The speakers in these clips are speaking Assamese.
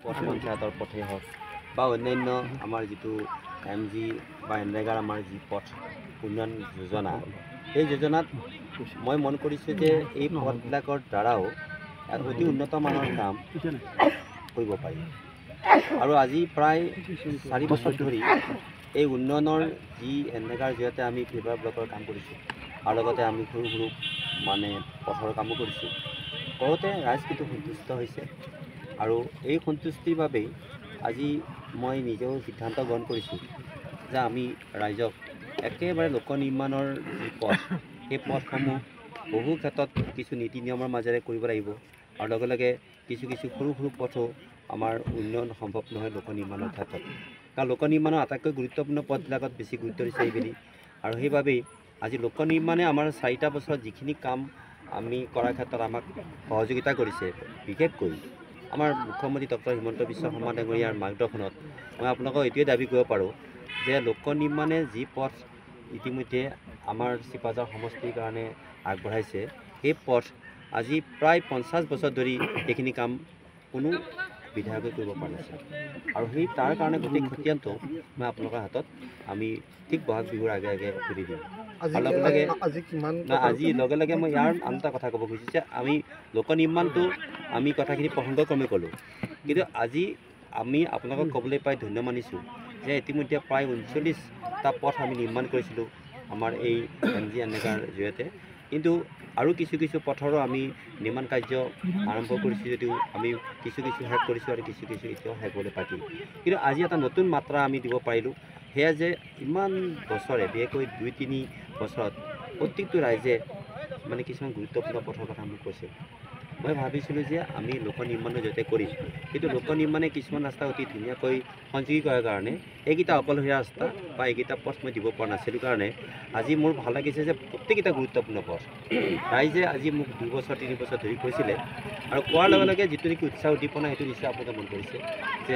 পথ পঞ্চায়তৰ পথেই হওক বা অন্যান্য আমাৰ যিটো MG বা এনৰেগাৰ আমাৰ যি পথ উন্নয়ন যোজনা, সেই যোজনাত মই মন কৰিছোঁ যে এই পথবিলাকৰ দ্বাৰাও এক অতি উন্নত মানৰ কাম কৰিব পাৰি। আৰু আজি প্ৰায় 4 বছৰ ধৰি এই উন্নয়নৰ যি এনৰেগাৰ জৰিয়তে আমি ফিভাৰ ব্লকৰ কাম কৰিছোঁ আৰু লগতে আমি সৰু সৰু মানে পথৰ কামো কৰিছোঁ। কৰোঁতে ৰাইজ কিন্তু সন্তুষ্ট হৈছে আৰু এই সন্তুষ্টিৰ বাবেই আজি মই নিজেও সিদ্ধান্ত গ্ৰহণ কৰিছোঁ যে আমি ৰাইজক একেবাৰে লোক নিৰ্মাণৰ যি পথ, সেই পথসমূহ বহু ক্ষেত্ৰত কিছু নীতি নিয়মৰ মাজেৰে কৰিব লাগিব আৰু লগে লগে কিছু সৰু সৰু পথো আমাৰ উন্নয়ন সম্ভৱ নহয় লোক নিৰ্মাণৰ ক্ষেত্ৰত। কাৰণ লোক নিৰ্মাণৰ আটাইতকৈ গুৰুত্বপূৰ্ণ পথবিলাকত বেছি গুৰুত্ব দিছে এইবেলি আৰু সেইবাবেই আজি লোক নিৰ্মাণে আমাৰ 4টা বছৰত যিখিনি কাম আমি কৰাৰ ক্ষেত্ৰত আমাক সহযোগিতা কৰিছে, বিশেষকৈ আমাৰ মুখ্যমন্ত্ৰী ডক্টৰ হিমন্ত বিশ্ব শৰ্মা ডাঙৰীয়াৰ মাৰ্গদৰ্শনত মই আপোনালোকক এইটোৱে দাবী কৰিব পাৰোঁ যে লোক নিৰ্মাণে যি পথ ইতিমধ্যে আমাৰ চিপাঝাৰ সমষ্টিৰ কাৰণে আগবঢ়াইছে, সেই পথ আজি প্ৰায় 50 বছৰ ধৰি এইখিনি কাম কোনো বিধায়কে কৰিব পৰা নাছিল আৰু সেই তাৰ কাৰণে গোটেই খতিয়ানটো মই আপোনালোকৰ হাতত আমি ঠিক বহাগ বিহুৰ আগে আগে তুলি দিম। আজি লগে লগে মই ইয়াৰ আন এটা কথা ক'ব খুজিছোঁ যে আমি লোক নিৰ্মাণটো আমি কথাখিনি প্ৰসংগক্ৰমে ক'লোঁ, কিন্তু আজি আমি আপোনালোকক ক'বলৈ পাই ধন্য মানিছোঁ যে ইতিমধ্যে প্ৰায় 39টা পথ আমি নিৰ্মাণ কৰিছিলোঁ আমাৰ এই MG এনৰেগাৰ জৰিয়তে। কিন্তু আৰু কিছু পথৰো আমি নিৰ্মাণ কাৰ্য আৰম্ভ কৰিছোঁ যদিও আমি কিছু শেষ কৰিছোঁ আৰু কিছু এতিয়াও শেষ হ'বলৈ বাকী। কিন্তু আজি এটা নতুন মাত্ৰা আমি দিব পাৰিলোঁ, সেয়া যে ইমান বছৰে বিশেষকৈ 2-3 বছৰত প্ৰত্যেকটো ৰাইজে মানে কিছুমান গুৰুত্বপূৰ্ণ পথৰ কথা মোক কৈছে। মই ভাবিছিলোঁ যে আমি লোক নিৰ্মাণৰ জৰিয়তে কৰিম, কিন্তু লোক নিৰ্মাণে কিছুমান ৰাস্তা অতি ধুনীয়াকৈ সংযোগী কৰাৰ কাৰণে এইকেইটা অকলশৰীয়া ৰাস্তা বা এইকেইটা পথ মই দিব পৰা নাছিলোঁ কাৰণে আজি মোৰ ভাল লাগিছে যে প্ৰত্যেককেইটা গুৰুত্বপূৰ্ণ পথ ৰাইজে আজি মোক 2 বছৰ 3 বছৰ ধৰি কৈছিলে আৰু কোৱাৰ লগে লগে যিটো নেকি উৎসাহ উদ্দীপনা সেইটো নিশ্চয় আপোনালোকে মন কৰিছে যে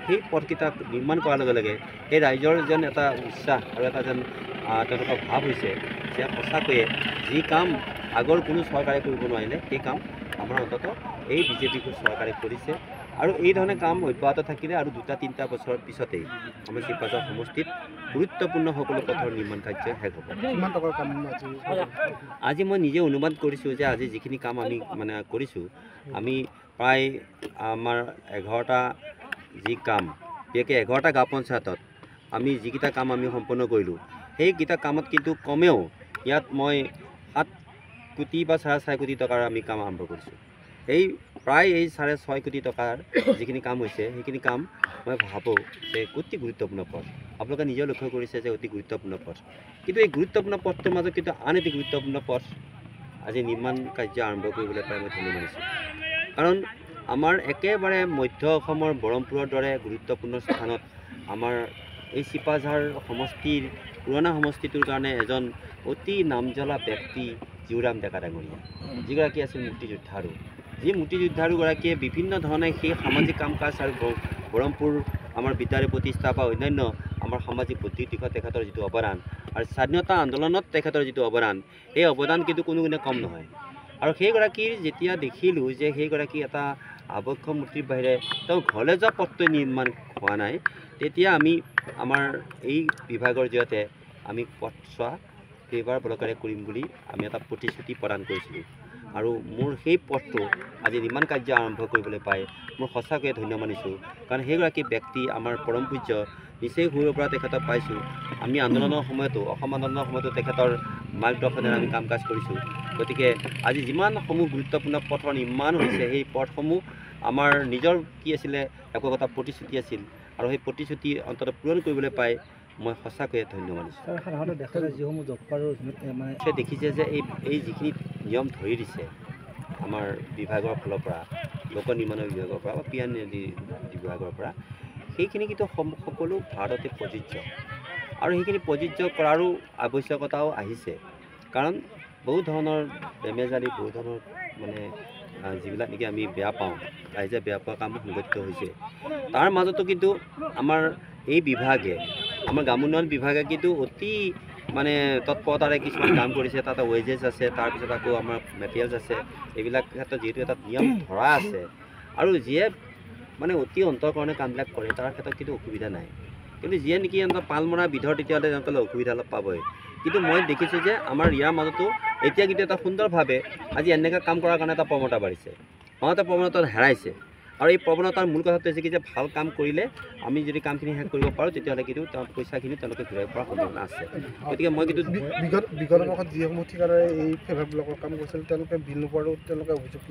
সেই পথকেইটা নিৰ্মাণ কৰাৰ লগে লগে সেই ৰাইজৰ যেন এটা উৎসাহ আৰু এটা যেন তেওঁলোকৰ ভাৱ হৈছে যে সঁচাকৈয়ে যি কাম আগৰ কোনো চৰকাৰে কৰিব নোৱাৰিলে সেই কাম আমাৰ অন্ততঃ এই বিজেপি চৰকাৰে কৰিছে আৰু এই ধৰণে কাম অব্যাহত থাকিলে আৰু 2-3টা বছৰৰ পিছতেই আমাৰ চিপাঝাৰ সমষ্টিত গুৰুত্বপূৰ্ণ সকলো পথৰ নিৰ্মাণ কাৰ্য শেষ হ'ব। আজি মই নিজে অনুমান কৰিছোঁ যে আজি যিখিনি কাম আমি মানে কৰিছোঁ, আমি প্ৰায় আমাৰ 11টা যি কাম, বিশেষকৈ 11টা গাঁও পঞ্চায়তত আমি যিকেইটা কাম আমি সম্পন্ন কৰিলোঁ, সেইকেইটা কামত কিন্তু কমেও ইয়াত মই 7 কোটি বা 4.5 কোটি টকাৰ আমি কাম আৰম্ভ কৰিছোঁ। এই প্ৰায় এই 6.5 কোটি টকাৰ যিখিনি কাম হৈছে সেইখিনি কাম মই ভাবোঁ যে অতি গুৰুত্বপূৰ্ণ পথ। আপোনালোকে নিজেও লক্ষ্য কৰিছে যে অতি গুৰুত্বপূৰ্ণ পথ, কিন্তু এই গুৰুত্বপূৰ্ণ পথটোৰ মাজত কিন্তু আন এটি গুৰুত্বপূৰ্ণ পথ আজি নিৰ্মাণ কাৰ্য আৰম্ভ কৰিবলৈ পাই মই ধন্য মানিছোঁ। কাৰণ আমাৰ একেবাৰে মধ্য অসমৰ বৰহমপুৰৰ দৰে গুৰুত্বপূৰ্ণ স্থানত আমাৰ এই চিপাঝাৰ সমষ্টিৰ পুৰণা সমষ্টিটোৰ কাৰণে এজন অতি নামজ্বলা ব্যক্তি জীউৰাম ডেকা ডাঙৰীয়া, যিগৰাকী আছিল মুক্তিযোদ্ধাৰো, যি মুক্তিযোদ্ধাৰোগৰাকীয়ে বিভিন্ন ধৰণে সেই সামাজিক কাম কাজ আৰু বৰহমপুৰ আমাৰ বিদ্যালয় প্ৰতিষ্ঠা বা অন্যান্য আমাৰ সামাজিক বুদ্ধিৰ দিশত তেখেতৰ যিটো অৱদান আৰু স্বাধীনতা আন্দোলনত তেখেতৰ যিটো অৱদান, সেই অৱদান কিন্তু কোনো গুণে কম নহয়। আৰু সেইগৰাকীৰ যেতিয়া দেখিলোঁ যে সেইগৰাকী এটা আৱক্ষ মূৰ্তিৰ বাহিৰে তেওঁ ঘৰলৈ যোৱা পথটো নিৰ্মাণ হোৱা নাই, তেতিয়া আমি আমাৰ এই বিভাগৰ জৰিয়তে আমি পথছোৱা ফিভাৰ ব্লকেৰে কৰিম বুলি আমি এটা প্ৰতিশ্ৰুতি প্ৰদান কৰিছিলোঁ আৰু মোৰ সেই পথটো আজি নিৰ্মাণ কাৰ্য আৰম্ভ কৰিবলৈ পাই মই সঁচাকৈয়ে ধন্য মানিছোঁ। কাৰণ সেইগৰাকী ব্যক্তি আমাৰ পৰম পূজ্য, নিচেই সৰুৰে পৰা তেখেতক পাইছোঁ। আমি আন্দোলনৰ সময়তো অসম আন্দোলনৰ সময়তো তেখেতৰ মাৰ্গদৰ্শনেৰে আমি কাম কাজ কৰিছোঁ। গতিকে আজি যিমানসমূহ গুৰুত্বপূৰ্ণ পথৰ নিৰ্মাণ হৈছে সেই পথসমূহ আমাৰ নিজৰ কি আছিলে একোটা প্ৰতিশ্ৰুতি আছিল আৰু সেই প্ৰতিশ্ৰুতি অন্ততঃ পূৰণ কৰিবলৈ পাই মই সঁচাকৈয়ে ধন্য মানিছোঁ। দেখিছে যে এই যিখিনি নিয়ম ধৰি দিছে আমাৰ বিভাগৰ ফালৰ পৰা, লোক নিৰ্মাণৰ বিভাগৰ পৰা বা PNLD বিভাগৰ পৰা, সেইখিনি কিন্তু সকলো ভাৰততে প্ৰযোজ্য আৰু সেইখিনি প্ৰযোজ্য কৰাৰো আৱশ্যকতাও আহিছে। কাৰণ বহু ধৰণৰ বেমেজালি, বহু ধৰণৰ মানে যিবিলাক নেকি আমি বেয়া পাওঁ, ৰাইজে বেয়া পোৱা কাম সংঘটিত হৈছে। তাৰ মাজতো কিন্তু আমাৰ এই বিভাগে, আমাৰ গ্ৰাম উন্নয়ন বিভাগে কিন্তু অতি মানে তৎপৰতাৰে কিছুমান কাম কৰিছে। তাতে ৱেজেছ আছে, তাৰপিছত আকৌ আমাৰ মেটেৰিয়েলছ আছে। এইবিলাক ক্ষেত্ৰত যিহেতু এটা নিয়ম ধৰা আছে আৰু যিয়ে মানে অতি অন্তৰকৰণে কামবিলাক কৰে তাৰ ক্ষেত্ৰত কিন্তু অসুবিধা নাই কিন্তু যিয়ে নেকি পাল মৰা বিধৰ তেতিয়াহ'লে তেওঁলোকে অসুবিধা অলপ পাবই কিন্তু মই দেখিছোঁ যে আমাৰ ইয়াৰ মাজতো এতিয়া কিন্তু এটা সুন্দৰভাৱে আজি এনেকুৱা কাম কৰাৰ কাৰণে এটা প্ৰৱণতা বাঢ়িছে এটা প্ৰৱণতা হেৰাইছে আৰু এই প্ৰৱণতাৰ মূল কথাটো হৈছে কি যে ভাল কাম কৰিলে আমি যদি কামখিনি শেষ কৰিব পাৰোঁ তেতিয়াহ'লে কিন্তু তেওঁৰ পইচাখিনি তেওঁলোকে ঘূৰাই পোৱাৰ সম্ভাৱনা আছে গতিকে মই কিন্তু বিগত বৰ্ষত যিসমূহ ঠিকাদাৰে এই ফেভাৰবিলাকৰ কাম কৰিছিল তেওঁলোকে বিল নোপোৱাৰো তেওঁলোকে অভিযোগ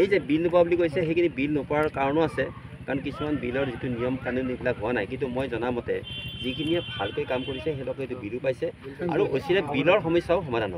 এই যে বিল নোপোৱা বুলি কৈছে সেইখিনি বিল নোপোৱাৰ কাৰণো আছে কাৰণ কিছুমান বিলৰ যিটো নিয়ম কানুন এইবিলাক হোৱা নাই কিন্তু মই জনামতে যিখিনিয়ে ভালকৈ কাম কৰিছে সেইলোকে এইটো বিলো পাইছে আৰু অচিৰে বিলৰ সমস্যাও সমাধান হ'ব